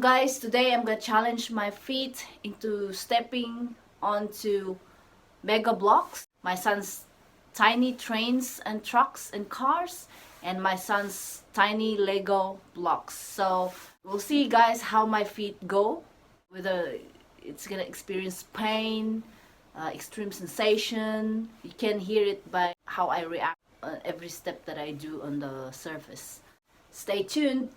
guys, today I'm gonna challenge my feet into stepping onto mega blocks. My son's tiny trains and trucks and cars, and my son's tiny Lego blocks. So we'll see guys how my feet go, whether it's gonna experience pain, extreme sensation. You can hear it by how I react on every step that I do on the surface. Stay tuned.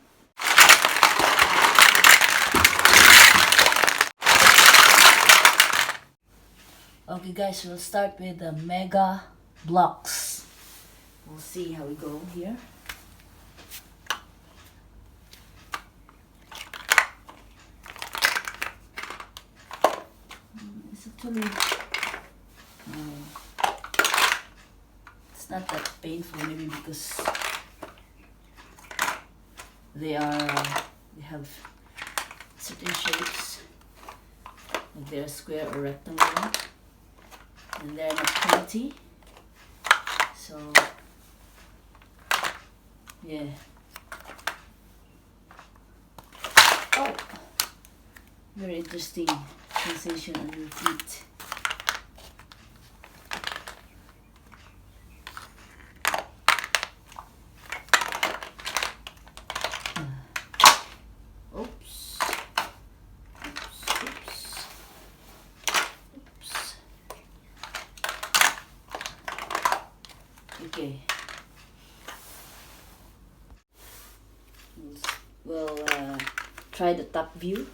Okay guys, we'll start with the mega blocks. We'll see how we go here. It's actually it's not that painful, maybe because they have certain shapes, like they're square or rectangular, and they're not pointy. So yeah. Oh, very interesting sensation on your feet. Oops. Okay. We'll try the top view.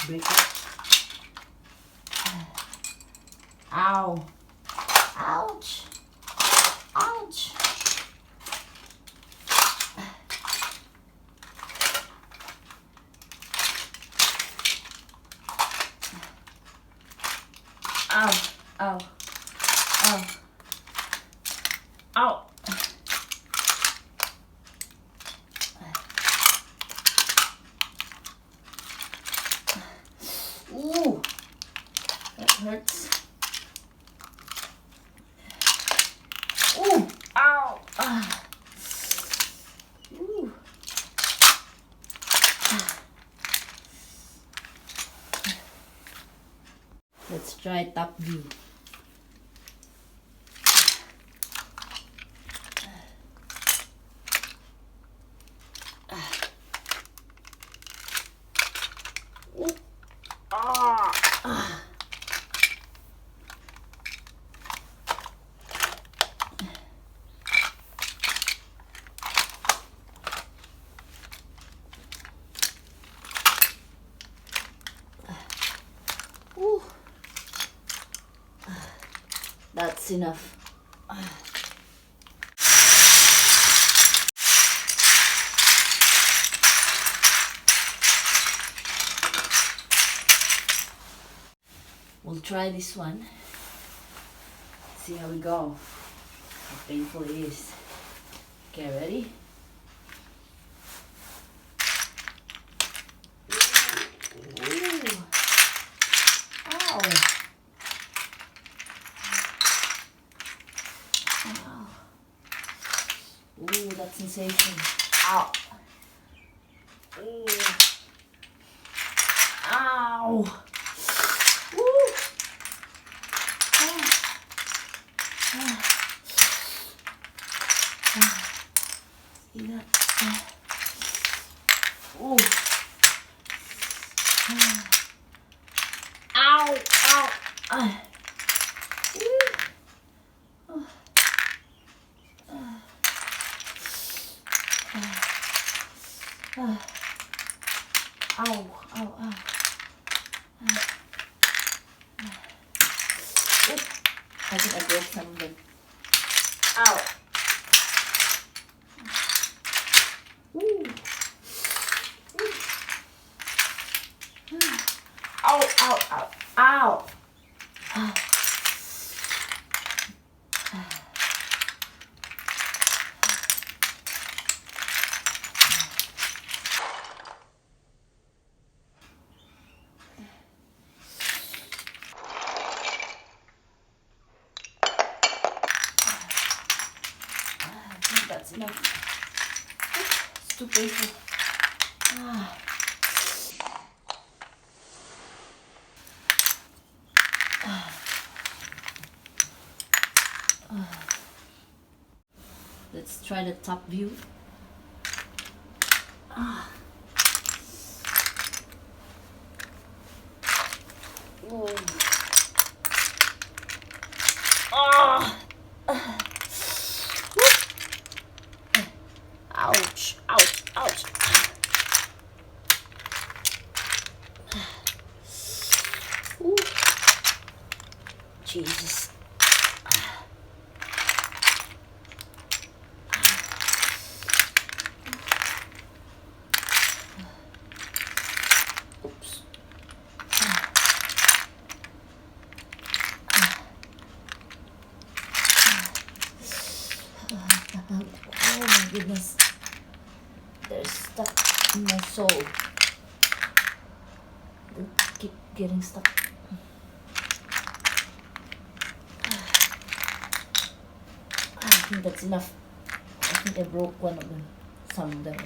Break it. Ow. Ouch. Ouch. Ow. Ow. Ow. Ow. Ooh, that hurts. Ooh, ow. Ooh. Let's try top view. Ooh. Ooh. That's enough. We'll try this one. See how we go. How painful it is. Okay, ready? Ooh. Ow. Ow. Ooh, that sensation. Ow. Ooh. Ow. See that? Oh. Ow, ow. Oop, I think I broke some of them. Ow. Ooh. Ow, ow, ow, ow. I think that's enough. It's too painful. Let's try the top view. Whoa. Ouch, ouch, ouch. Ooh. Jesus. Oops. Oh my goodness. They're stuck in my soul. They keep getting stuck. I think that's enough. I think I broke one of them. Some of them.